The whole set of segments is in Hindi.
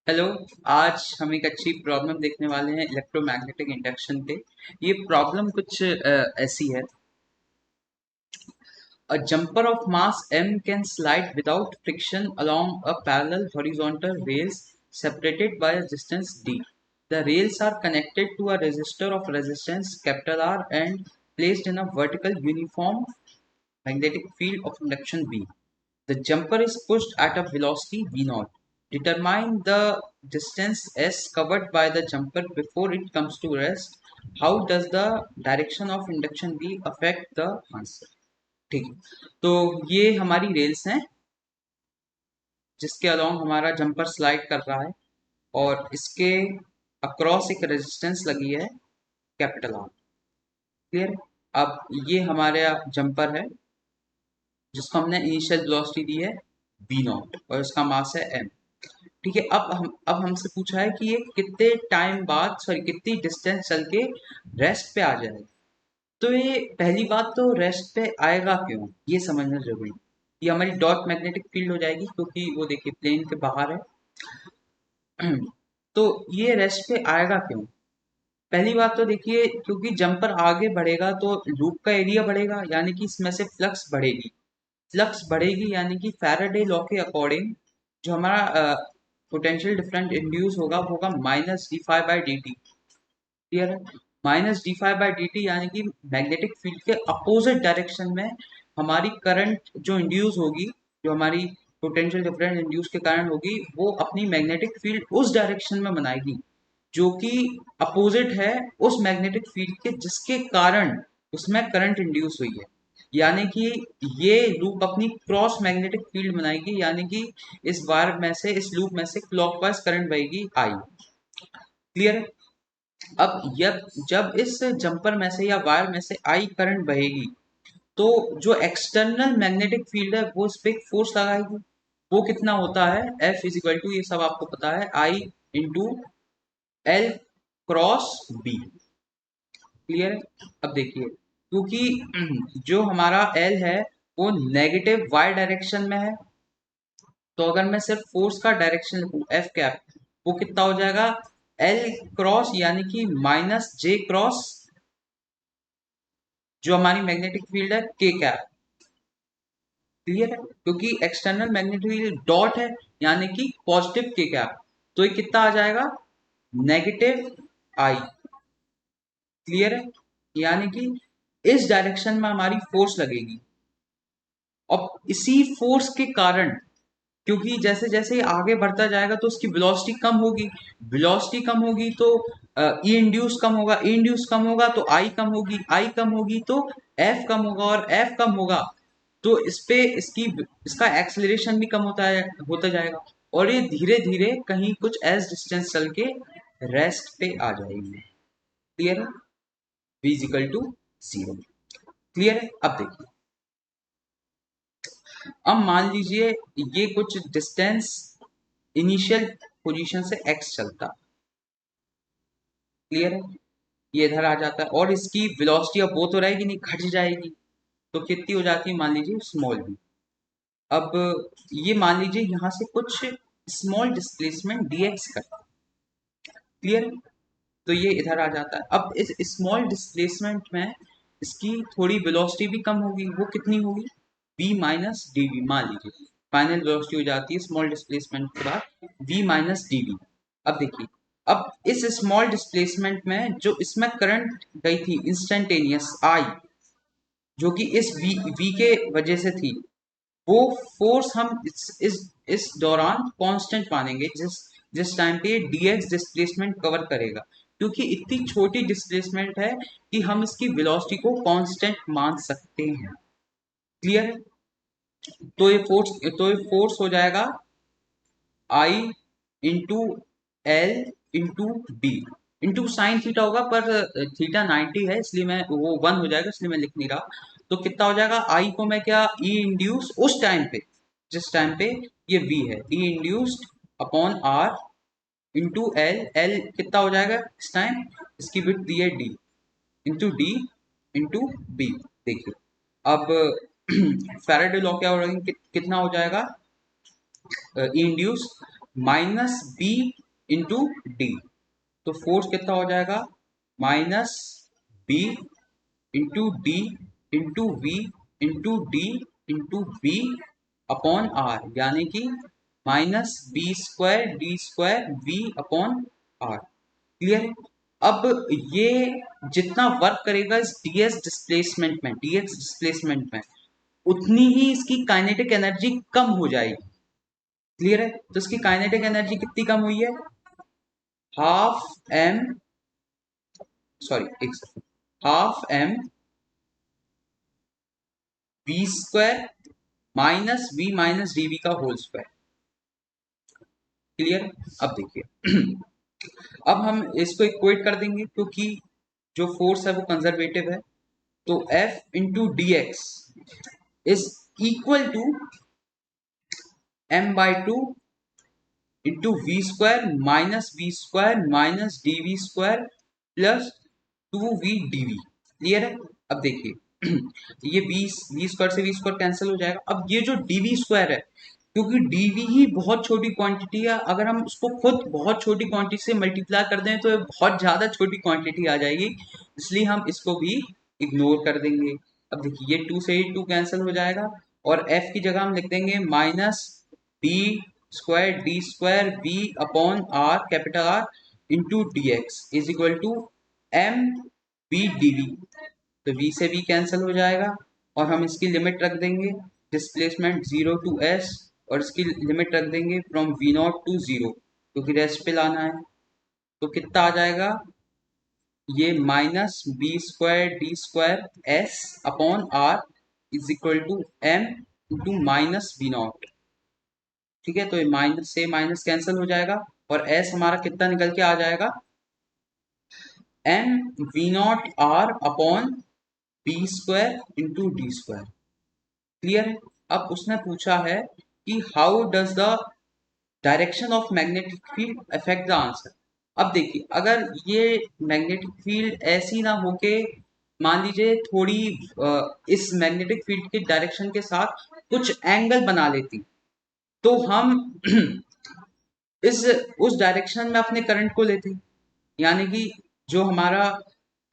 हेलो। आज हम एक अच्छी प्रॉब्लम देखने वाले हैं इलेक्ट्रोमैग्नेटिक इंडक्शन पे। ये प्रॉब्लम कुछ ऐसी है। A jumper of mass m can slide without friction along a parallel horizontal rails separated by a distance d. The rails are connected to a resistor of resistance capital R and placed in a vertical uniform magnetic field of induction B. The jumper is pushed at a velocity v0. Determine the distance s covered by the jumper before it comes to rest. How does the direction of induction B affect the answer? ठीक है, तो ये हमारी रेल्स हैं जिसके अलोंग हमारा जंपर स्लाइड कर रहा है और इसके अक्रॉस एक रेजिस्टेंस लगी है कैपिटल आर। क्लियर। अब ये हमारा जंपर है जिसको हमने इनिशियल वेलोसिटी दी है v नॉट और इसका मास है m। ठीक है, अब हमसे पूछा है कि ये कितने टाइम बाद कितनी डिस्टेंस चल के रेस्ट पे आ जाएगा। तो ये पहली बात तो रेस्ट पे आएगा क्यों ये समझना जरूरी है। ये हमारी डॉट मैग्नेटिक फील्ड हो जाएगी क्योंकि वो देखिए प्लेन के बाहर है। तो ये रेस्ट पे आएगा क्यों। पहली बात तो देखिए क्योंकि जंपर आगे बढ़ेगा तो लूप का एरिया बढ़ेगा यानी कि इसमें से फ्लक्स बढ़ेगी। फ्लक्स बढ़ेगी यानी कि फैराडे लॉ के अकॉर्डिंग जो हमारा पोटेंशियल डिफरेंस इंड्यूस होगा वो होगा minus D five by D T. Clear है। Minus D five by D T यानी कि मैग्नेटिक फील्ड के अपोजिट डायरेक्शन में हमारी करंट जो इंड्यूस होगी, जो हमारी पोटेंशियल डिफरेंस इंड्यूस के कारण होगी, वो अपनी मैग्नेटिक फील्ड उस डायरेक्शन में बनाएगी जो कि अपोजिट है उस मैग्नेटिक फील्ड के जिसके कारण उसमें करंट इंड्यूस हुई है। यानी कि ये लूप अपनी क्रॉस मैग्नेटिक फील्ड बनाएगी यानी कि इस वायर में से इस लूप में से क्लॉकवाइज करंट बहेगी आई। क्लियर है। अब जब इस जंपर में से या वायर में से आई करंट बहेगी तो जो एक्सटर्नल मैग्नेटिक फील्ड है वो इस पे फोर्स लगाएगी। वो कितना होता है F इज इक्वल टू, ये सब आपको पता है, I into L cross B. Clear है। अब देखिए क्योंकि जो हमारा एल है वो नेगेटिव वाई डायरेक्शन में है, तो अगर मैं सिर्फ फोर्स का डायरेक्शन लिखूं एफ कैप, वो कितना हो जाएगा एल क्रॉस यानी कि माइनस जे क्रॉस जो हमारी मैग्नेटिक फील्ड है के कैप। क्लियर है। क्योंकि एक्सटर्नल मैग्नेटिक फील्ड डॉट है यानी कि पॉजिटिव के कैप, तो ये कितना आ जाएगा नेगेटिव आई। क्लियर है। यानी कि इस डायरेक्शन में हमारी फोर्स लगेगी और इसी फोर्स के कारण, क्योंकि जैसे जैसे ये आगे बढ़ता जाएगा तो उसकी वेलोसिटी कम होगी, वेलोसिटी कम होगी तो ई इंड्यूस कम होगा, ई इंड्यूस कम होगा तो आई कम होगी, आई कम होगी तो एफ कम होगा और एफ कम होगा तो इस पे इसका एक्सेलरेशन भी कम होता जाएगा और ये धीरे धीरे कहीं कुछ एस डिस्टेंस चल के रेस्ट पे आ जाएगी। क्लियर है। v is equal to zero. Clear है। अब देखिए, अब मान लीजिए ये कुछ डिस्टेंस इनिशियल पोजीशन से x चलता। क्लियर है। ये इधर आ जाता है और इसकी वेलोसिटी अब वो तो रहेगी नहीं, घट जाएगी। तो कितनी हो जाती है मान लीजिए स्मॉल v। अब ये मान लीजिए यहाँ से कुछ स्मॉल डिस्प्लेसमेंट dx करता है। क्लियर। तो ये इधर आ जाता है। अब इस स्मॉल डिस्प्लेसमेंट में इसकी थोड़ी वेलोसिटी भी कम होगी, वो कितनी होगी v माइनस डी वी। मान लीजिए फाइनल वेलोसिटी हो जाती है स्मॉल डिस्प्लेसमेंट के बाद v माइनस डी वी। अब देखिए, अब इस स्मॉल डिस्प्लेसमेंट में जो इसमें करंट गई थी इंस्टेंटेनियस आई, जो कि इस v के वजह से थी, वो फोर्स हम इस दौरान कांस्टेंट मानेंगे जिस जिस टाइम पे dx डिस्प्लेसमेंट कवर करेगा, क्योंकि इतनी छोटी डिस्प्लेसमेंट है कि हम इसकी वेलोसिटी को कांस्टेंट मान सकते हैं। क्लियर है। तो ये फोर्स हो जाएगा I into L into B into sine theta होगा, पर थीटा 90 है इसलिए मैं वो 1 हो जाएगा इसलिए मैं लिख नहीं रहा। तो कितना हो जाएगा आई को मैं क्या ई इंड्यूस उस टाइम पे जिस टाइम पे ये वी है, E induced upon R into L. L कितना हो जाएगा इस टाइम, इसकी विड्थ दी है डी इंटू बी। देखिए अब फैराडे लॉ क्या हो रहा है कितना हो जाएगा E induce minus B into D. तो फोर्स कितना हो जाएगा, minus B into D into V into D into B upon R, यानी कि minus B square D square V upon R. Clear है। अब ये जितना वर्क करेगा इस डीएक्स डिस्प्लेसमेंट में उतनी ही इसकी काइनेटिक एनर्जी कम हो जाएगी। क्लियर है। तो इसकी काइनेटिक एनर्जी कितनी कम हुई है, हाफ एम, सॉरी एक second, half M V square minus V minus D V का होल स्क्वायर। क्लियर। अब देखिए अब हम इसको इक्वेट कर देंगे क्योंकि जो फोर्स है वो कंजर्वेटिव है। तो F into D X is equal to m/2 into V square minus D V square plus 2v dv। Clear है। अब देखिए ये वी स्क्वायर से वी स्क्वायर कैंसिल हो जाएगा। अब ये जो dv स्क्वायर है, क्योंकि dv ही बहुत छोटी क्वांटिटी है, अगर हम उसको खुद बहुत छोटी क्वांटिटी से मल्टीप्लाई कर दें तो ये बहुत ज्यादा छोटी क्वांटिटी आ जाएगी, इसलिए हम इसको भी इग्नोर कर देंगे। अब देखिए ये 2 से ही 2 कैंसिल हो जाएगा और f की जगह हम लिख देंगे minus B square D square V upon R capital R into D X is equal to M B D V. तो v से v कैंसिल हो जाएगा और हम इसकी लिमिट रख देंगे डिस्प्लेसमेंट 0 टू s, और इसकी लिमिट रख देंगे फ्रॉम v नॉट टू 0 क्योंकि रेस्ट पे लाना है। तो कितना आ जाएगा, ये minus B square D square S upon R is equal to M into minus V naught. ठीक है। तो ये माइनस से माइनस कैंसिल हो जाएगा और s हमारा कितना निकल के आ जाएगा, M V naught R upon B square into D square. Clear है। अब उसने पूछा है कि how does the direction of magnetic field affect the answer. अब देखिए अगर ये मैग्नेटिक फील्ड ऐसी ना होके मान लीजिए थोड़ी इस मैग्नेटिक फील्ड के डायरेक्शन के साथ कुछ एंगल बना लेती, तो हम इस उस डायरेक्शन में अपने करंट को लेते, यानी कि जो हमारा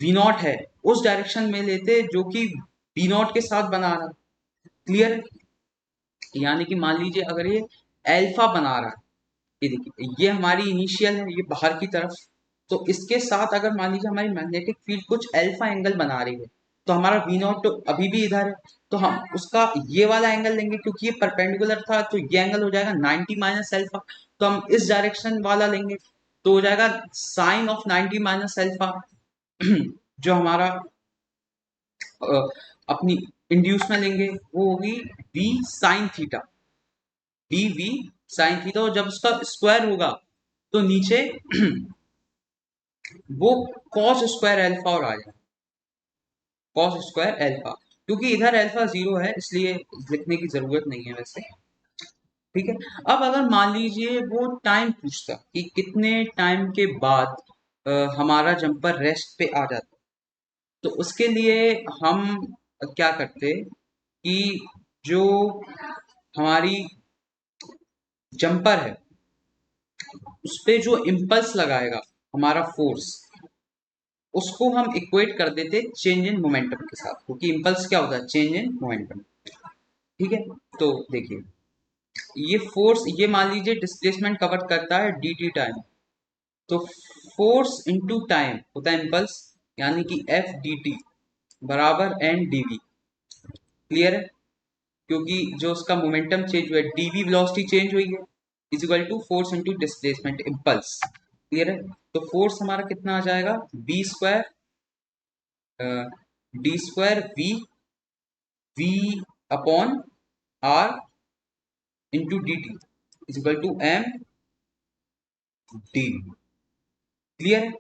वी नॉट है उस डायरेक्शन में लेते जो कि वी नॉट के साथ बना रहा। क्लियर। यानी कि मान लीजिए अगर ये अल्फा बना रहा है, ये देखिए ये हमारी इनिशियल है, ये बाहर की तरफ, तो इसके साथ अगर मान लीजिए हमारी मैग्नेटिक फील्ड कुछ अल्फा एंगल बना रही है, तो हमारा वी नॉट तो अभी भी इधर है, तो हम उसका ये वाला एंगल लेंगे क्योंकि ये परपेंडिकुलर था, तो ये एंगल हो जाएगा 90 माइनस अल्फा। तो हम इस डायरेक्शन वाला लेंगे तो हो जाएगा साइन ऑफ 90 माइनस अल्फा जो हमारा अपनी इंड्यूस में लेंगे वो होगी V sine theta, D V sine theta. और जब उसका स्क्वायर होगा तो नीचे वो कॉस स्क्वायर अल्फा और आ जाएगा, कॉस स्क्वायर अल्फा, क्योंकि इधर अल्फा 0 है इसलिए लिखने की जरूरत नहीं है वैसे। ठीक है। अब अगर मान लीजिए वो टाइम पूछता कि कितने टाइम के बाद हमारा जंपर रेस्ट पे आ जाता, तो उसके लिए हम क्या करते कि जो हमारी जंपर है उस पे जो इम्पल्स लगाएगा हमारा फोर्स, उसको हम इक्वेट कर देते चेंज इन मोमेंटम के साथ, क्योंकि इम्पल्स क्या होता है, चेंज इन मोमेंटम। ठीक है। तो देखिए ये फोर्स, ये मान लीजिए डिस्प्लेसमेंट कवर करता है डी टी टाइम, तो फोर्स इनटू टाइम होता है इम्पल्स, यानी कि एफ डी टी बराबर एन डी वी। क्लियर है। क्योंकि जो उसका मोमेंटम चेंज हुआ है, डीवी वेलोसिटी चेंज हुई है, is equal to force into displacement impulse. Clear है। तो फोर्स हमारा कितना आ जाएगा, B square D square V V upon R into D T is equal to M D. Clear है।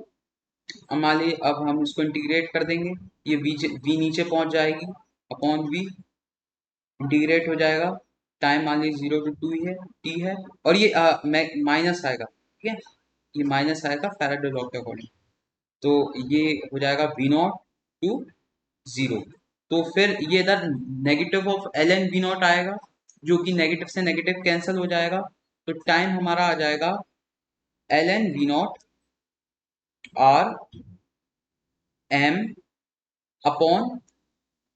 अब मान लीजिए अब हम इसको इंटीग्रेट कर देंगे, ये वी नीचे पहुंच जाएगी अपॉन वी, इंटीग्रेट हो जाएगा, टाइम मान लीजिए 0 to 2 ही है, टी है, और ये माइनस आएगा। ठीक है। ये माइनस आएगा फैराडे लॉ के अकॉर्डिंग, तो ये हो जाएगा वी नॉट टू 0। तो फिर ये इधर negative of L N V naught आएगा, जो कि नेगेटिव से नेगेटिव कैंसिल हो जाएगा, तो टाइम हमारा आ जाएगा ln v naught R M upon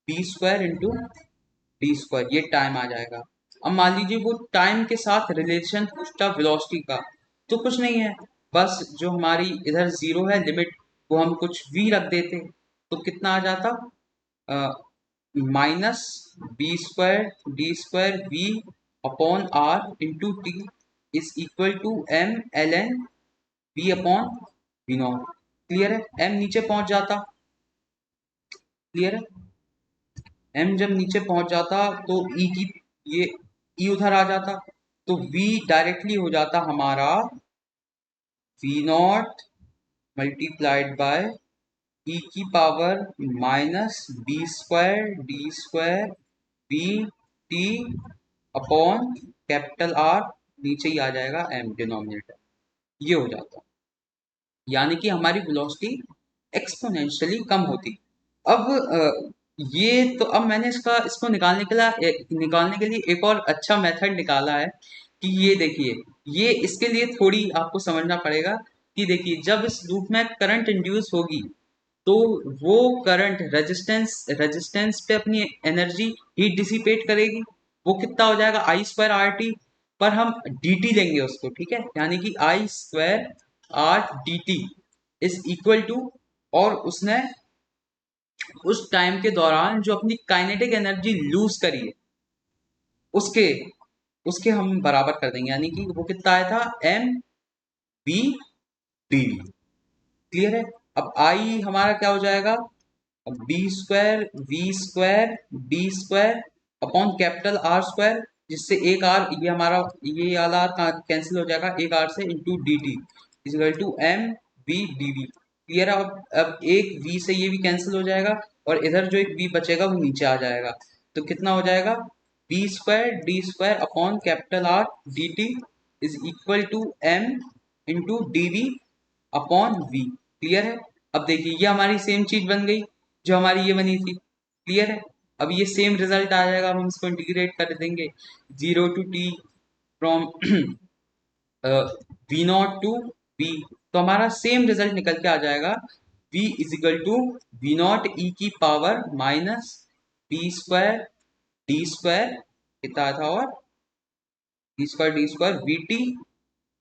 B square into D square, ये टाइम आ जाएगा। अब मान लीजिए वो टाइम के साथ रिलेशन पूछता वेलोसिटी का, तो कुछ नहीं है, बस जो हमारी इधर जीरो है लिमिट, वो हम कुछ v रख देते, तो कितना आ जाता, minus B square D square V upon R into T is equal to M L N V upon V not. Clear है, m नीचे पहुंच जाता। क्लियर है, m जब नीचे पहुंच जाता तो e की, ये e उधर आ जाता, तो v डायरेक्टली हो जाता हमारा v not multiplied by e की power minus B square D square V T upon capital R, नीचे ही आ जाएगा m डिनोमिनेटर, ये हो जाता। यानी कि हमारी वेलोसिटी एक्सपोनेंशियली कम होती। अब ये तो अब मैंने इसको निकालने के लिए एक और अच्छा मेथड निकाला है कि ये देखिए, ये इसके लिए थोड़ी आपको समझना पड़ेगा कि देखिए जब इस लूप में करंट इंड्यूस होगी तो वो करंट रेजिस्टेंस पे अपनी एनर्जी हीट डिसिपेट करेगी। वो कितना हो जाएगा आई स्क्वायर आर टी, पर हम डी टी लेंगे उसको, ठीक है, यानी कि I square R D T is equal to, और उसने उस टाइम के दौरान जो अपनी काइनेटिक एनर्जी लूज करी है उसके उसके हम बराबर कर देंगे, यानी कि वो कितना आया था एम बी डी। क्लियर है, अब आई हमारा क्या हो जाएगा, B square V square D square upon capital R square, जिससे एक आर, ये हमारा ये वाला आर कैंसिल हो जाएगा एक आर से, into D T is equal to M V D V. Clear है, अब एक वी से ये भी कैंसिल हो जाएगा और इधर जो एक वी बचेगा वो नीचे आ जाएगा, तो कितना हो जाएगा B square D square upon capital R D T is equal to M into D V upon V. Clear है, अब देखिए ये हमारी सेम चीज बन गई जो हमारी ये बनी थी। क्लियर है, अब ये सेम रिजल्ट आ जाएगा, हम इसको इंटीग्रेट कर देंगे zero to T from V naught to V, तो हमारा सेम रिजल्ट निकल के आ जाएगा v is equal to V naught E की power minus B square D square कितना था, और D square V T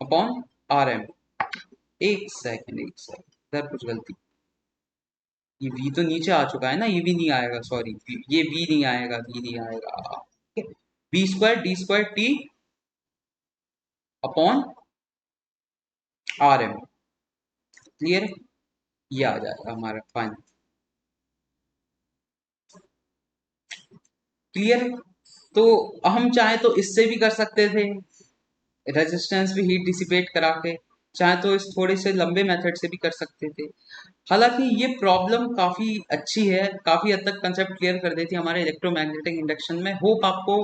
upon R M. एक सेकेंड इधर कुछ गलती, ये v तो नीचे आ चुका है ना, ये भी नहीं आएगा, सॉरी ये v नहीं आएगा, v नहीं आएगा, B square D square T upon R M. Clear, ये आ जाएगा हमारा फाइनल। क्लियर, तो हम चाहे तो इससे भी कर सकते थे, रेजिस्टेंस भी हीट डिसिपेट करा के, चाहे तो इस थोड़े से लंबे मेथड से भी कर सकते थे। हालांकि ये प्रॉब्लम काफ़ी अच्छी है, काफ़ी हद तक कंसेप्ट क्लियर कर देती है हमारे इलेक्ट्रोमैग्नेटिक इंडक्शन में। होप आपको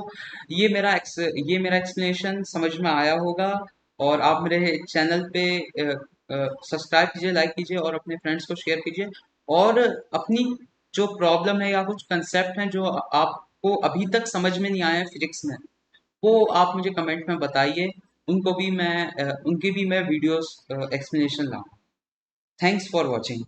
ये मेरा एक्सप्लेनेशन समझ में आया होगा, और आप मेरे चैनल पे सब्सक्राइब कीजिए, लाइक कीजिए और अपने फ्रेंड्स को शेयर कीजिए, और अपनी जो प्रॉब्लम है या कुछ कंसेप्ट हैं जो आपको अभी तक समझ में नहीं आए हैं फिजिक्स में, वो आप मुझे कमेंट में बताइए, उनकी भी मैं वीडियोस एक्सप्लेनेशन लाऊँ। Thanks for watching.